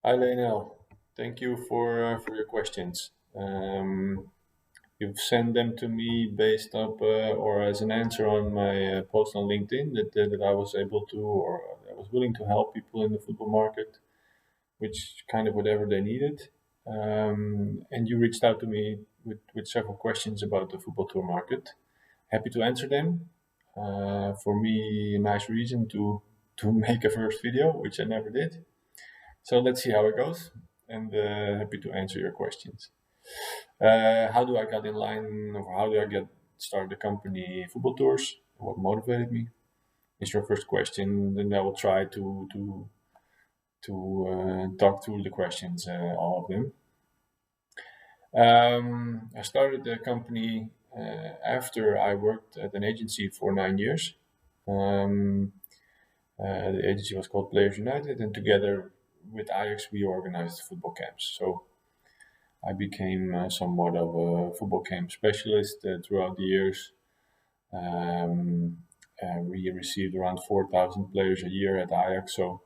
Hi, Leonel. Thank you for your questions. You've sent them to me based up or as an answer on my post on LinkedIn that I was able to or I was willing to help people in the football market, which kind of whatever they needed. And you reached out to me with several questions about the football tour market. Happy to answer them. For me, a nice reason to make a first video, which I never did. So let's see how it goes, and happy to answer your questions. How do I get in line, or how do I get start the company Football Tours? What motivated me? Is your first question? Then I will try to talk through the questions, all of them. I started the company after I worked at an agency for 9 years. Um, the agency was called Players United, and together with Ajax, we organized football camps. So I became somewhat of a football camp specialist throughout the years. We received around 4,000 players a year at Ajax, so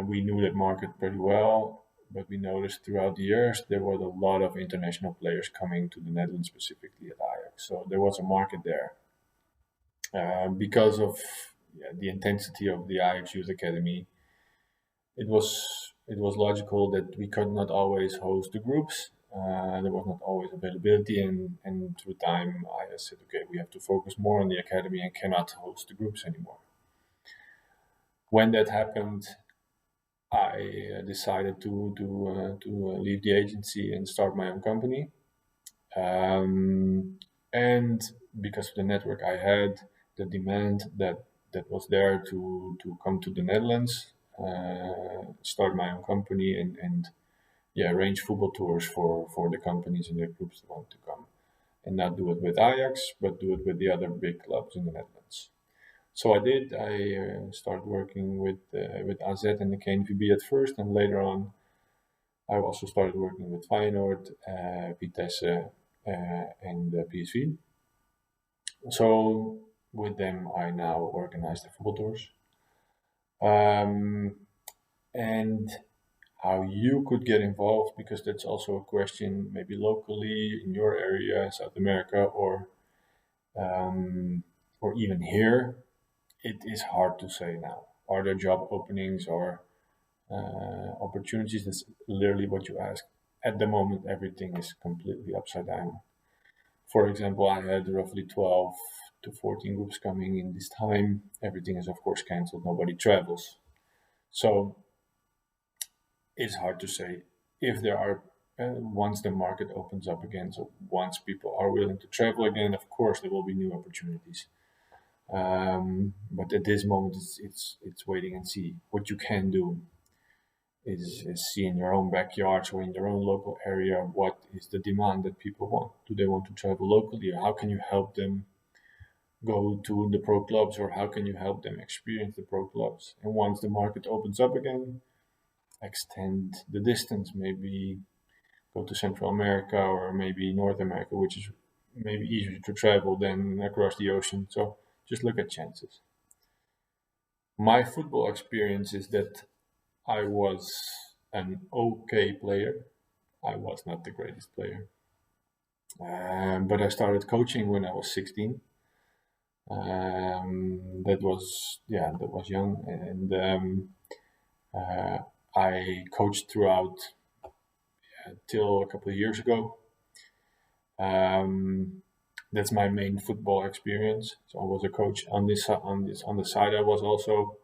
we knew that market pretty well. But we noticed throughout the years there were a lot of international players coming to the Netherlands, specifically at Ajax. So there was a market there because of the intensity of the Ajax Youth Academy. It was logical that we could not always host the groups. There was not always availability, and through time, I said, okay, we have to focus more on the academy and cannot host the groups anymore. When that happened, I decided to leave the agency and start my own company. And because of the network I had, the demand that was there to come to the Netherlands, start my own company and arrange football tours for the companies and the groups that want to come, and not do it with Ajax, but do it with the other big clubs in the Netherlands. So I did. I started working with AZ and the KNVB at first, and later on, I also started working with Feyenoord, Vitesse, and PSV. So with them, I now organize the football tours. And how you could get involved, because that's also a question, maybe locally in your area, South America, or even here. It is hard to say now. Are there job openings or opportunities? That's literally what you ask. At the moment, everything is completely upside down. For example, I had roughly 12 to 14 groups coming in this time. Everything is, of course, cancelled. Nobody travels. So it's hard to say if there are, once the market opens up again, so once people are willing to travel again, of course, there will be new opportunities. But at this moment, it's waiting and see. What you can do is see in your own backyard or in your own local area what is the demand that people want. Do they want to travel locally, or how can you help them go to the pro clubs, or how can you help them experience the pro clubs? And once the market opens up again, extend the distance, maybe go to Central America or maybe North America, which is maybe easier to travel than across the ocean. So just look at chances. My football experience is that I was an okay player. I was not the greatest player. But I started coaching when I was 16. That was young, and I coached throughout till a couple of years ago. That's my main football experience. So I was a coach on the side. I was also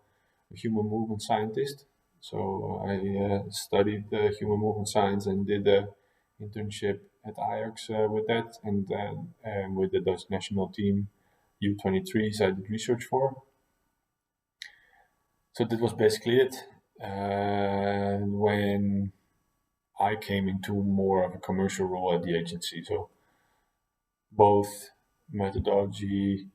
a human movement scientist. So I studied human movement science and did a internship at Ajax with that, and with the Dutch national team U23s I did research for. So that was basically it. When I came into more of a commercial role at the agency, so both methodology,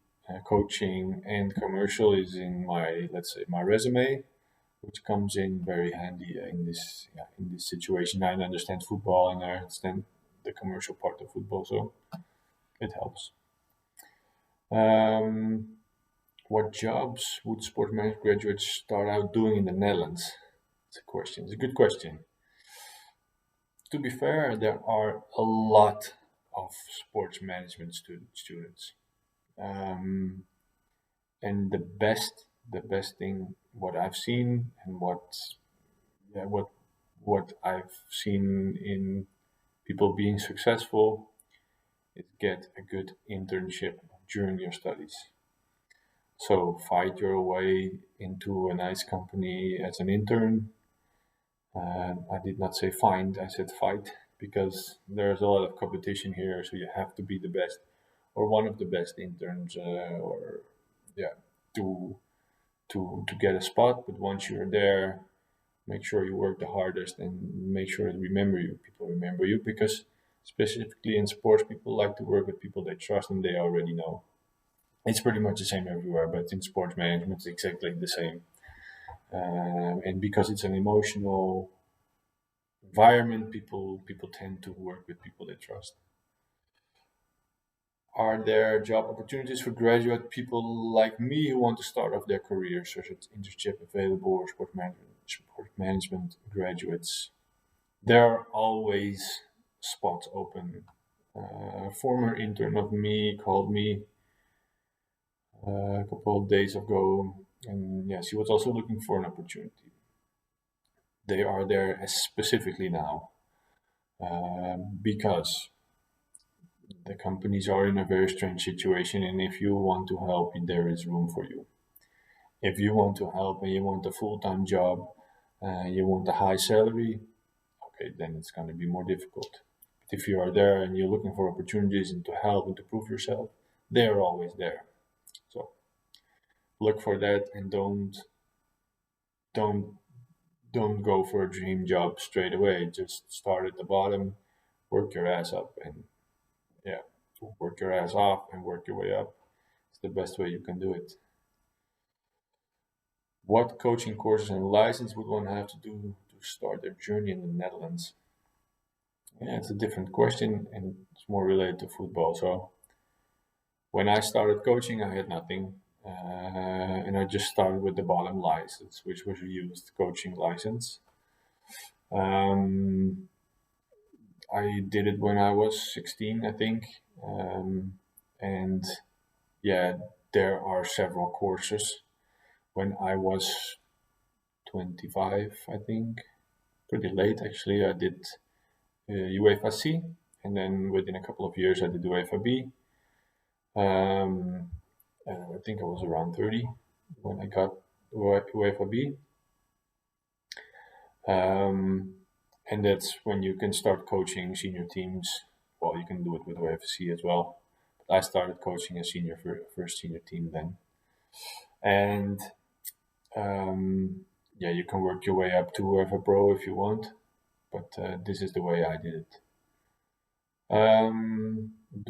coaching, and commercial is in my, let's say, my resume, which comes in very handy in this situation. I understand football and I understand the commercial part of football, so it helps. What jobs would sport management graduates start out doing in the Netherlands? It's a question. It's a good question. To be fair, there are a lot of sports management students, um, and the best thing what I've seen and yeah, what I've seen in people being successful is get a good internship during your studies. So fight your way into a nice company as an intern. I did not say find, I said fight because there's a lot of competition here. So you have to be the best or one of the best interns, or yeah, to to get a spot. But once you're there, make sure you work the hardest and make sure that remember you. People remember you because specifically in sports, people like to work with people they trust and they already know. It's pretty much the same everywhere, but in sports management, it's exactly the same. And because it's an emotional environment, people tend to work with people they trust. Are there job opportunities for graduate people like me who want to start off their careers, such as internship available or sport management graduates? There are always spots open. A former intern of me called me a couple of days ago, and yes, he was also looking for an opportunity. They are there specifically now because the companies are in a very strange situation, and if you want to help, there is room for you. If you want to help and you want a full-time job, you want a high salary, okay, then it's going to be more difficult. But if you are there and you're looking for opportunities and to help and to prove yourself, they are always there. So look for that and don't don't go for a dream job straight away. Just start at the bottom, work your ass up, and yeah, work your ass off and work your way up. It's the best way you can do it. What coaching courses and license would one have to do to start their journey in the Netherlands? Yeah, it's a different question and it's more related to football. So when I started coaching, I had nothing. And I just started with the bottom license, which was a used coaching license. Um, I did it when I was 16, I think. And yeah, there are several courses. When I was 25, I think, pretty late actually, I did UEFA C, and then within a couple of years, I did UEFA B. I think I was around 30 when I got UEFA B. And that's when you can start coaching senior teams. Well, you can do it with UEFA C as well. But I started coaching a first senior team then. And yeah, you can work your way up to UEFA Pro if you want. But this is the way I did it.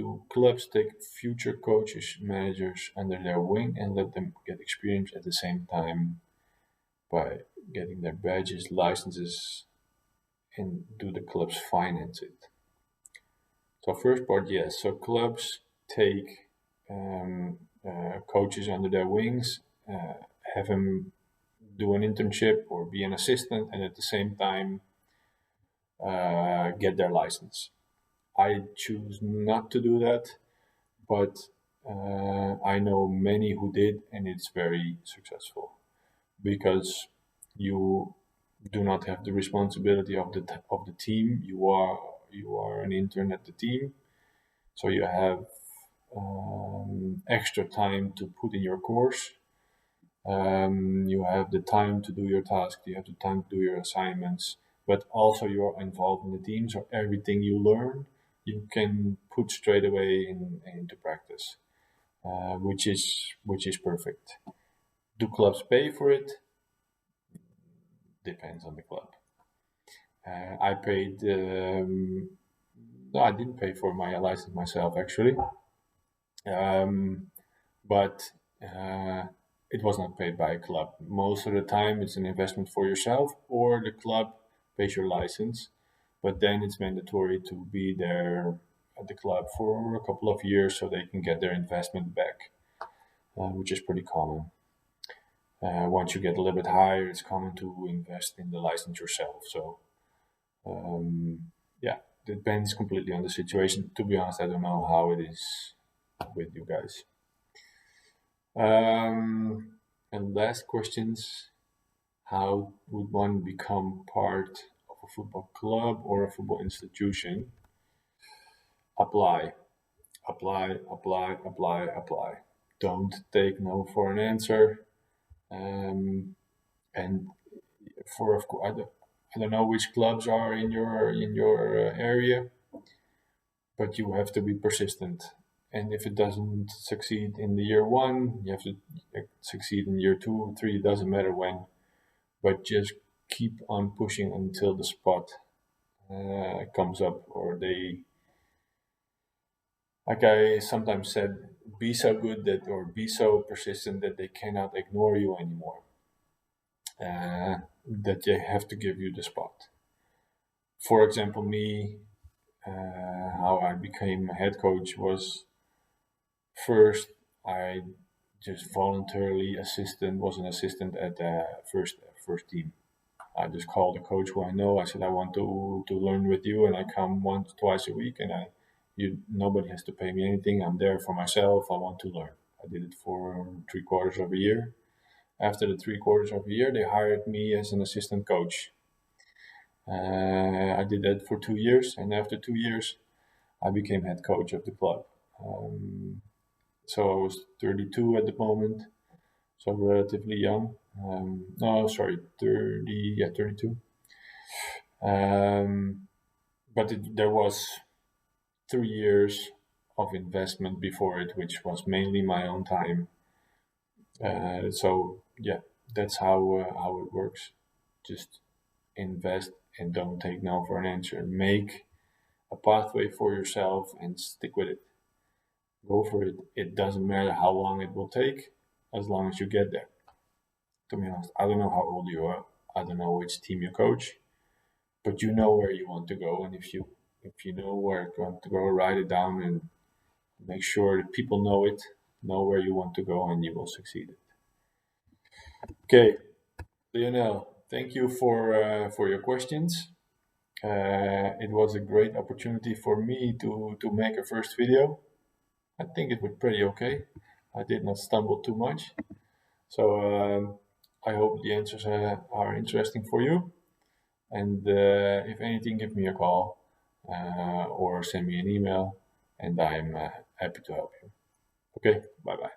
Do clubs take future coaches, managers under their wing and let them get experience at the same time by getting their badges, licenses, and do the clubs finance it? So first part, yes. So clubs take coaches under their wings, have them do an internship or be an assistant, and at the same time get their license. I choose not to do that, but I know many who did, and it's very successful because you do not have the responsibility of the team. You are an intern at the team, so you have extra time to put in your course. You have the time to do your task. You have the time to do your assignments, but also you're involved in the team. So everything you learn, you can put straight away into practice, which is perfect. Do clubs pay for it? Depends on the club. I paid. No, I didn't pay for my license myself actually, but it was not paid by a club. Most of the time, it's an investment for yourself, or the club pays your license. But then it's mandatory to be there at the club for a couple of years so they can get their investment back, which is pretty common. Once you get a little bit higher, it's common to invest in the license yourself. So yeah, it depends completely on the situation. To be honest, I don't know how it is with you guys. And last questions: how would one become part of a football club or a football institution? Apply, apply, apply, apply, apply. Don't take no for an answer. And for of course, I don't know which clubs are in your area, but you have to be persistent. And if it doesn't succeed in the year one, you have to succeed in year two, three. It doesn't matter when, but just keep on pushing until the spot comes up, or they, like I sometimes said, be so good that, or be so persistent that they cannot ignore you anymore. That they have to give you the spot. For example, me, how I became a head coach was, first I just voluntarily was an assistant at the first team. I just called the coach who I know. I said I want to learn with you, and I come once twice a week, and nobody has to pay me anything. I'm there for myself. I want to learn. I did it for 3/4 of a year. After the 3/4 of a year, they hired me as an assistant coach. I did that for 2 years, and after 2 years, I became head coach of the club. So I was 32 at the moment, so relatively young. No, sorry, 30, yeah, 32. But there was 3 years of investment before it, which was mainly my own time. So yeah, that's how it works. Just invest and don't take no for an answer. Make a pathway for yourself and stick with it. Go for it. It doesn't matter how long it will take, as long as you get there. To be honest, I don't know how old you are. I don't know which team you coach, but you know where you want to go. And if you know where you want to go, write it down and make sure that people know where you want to go, and you will succeed. Okay, Leonel, thank you for your questions. It was a great opportunity for me to make a first video. I think it was pretty okay. I did not stumble too much. So I hope the answers are interesting for you. And if anything, give me a call or send me an email, and I'm happy to help you. Okay, bye bye.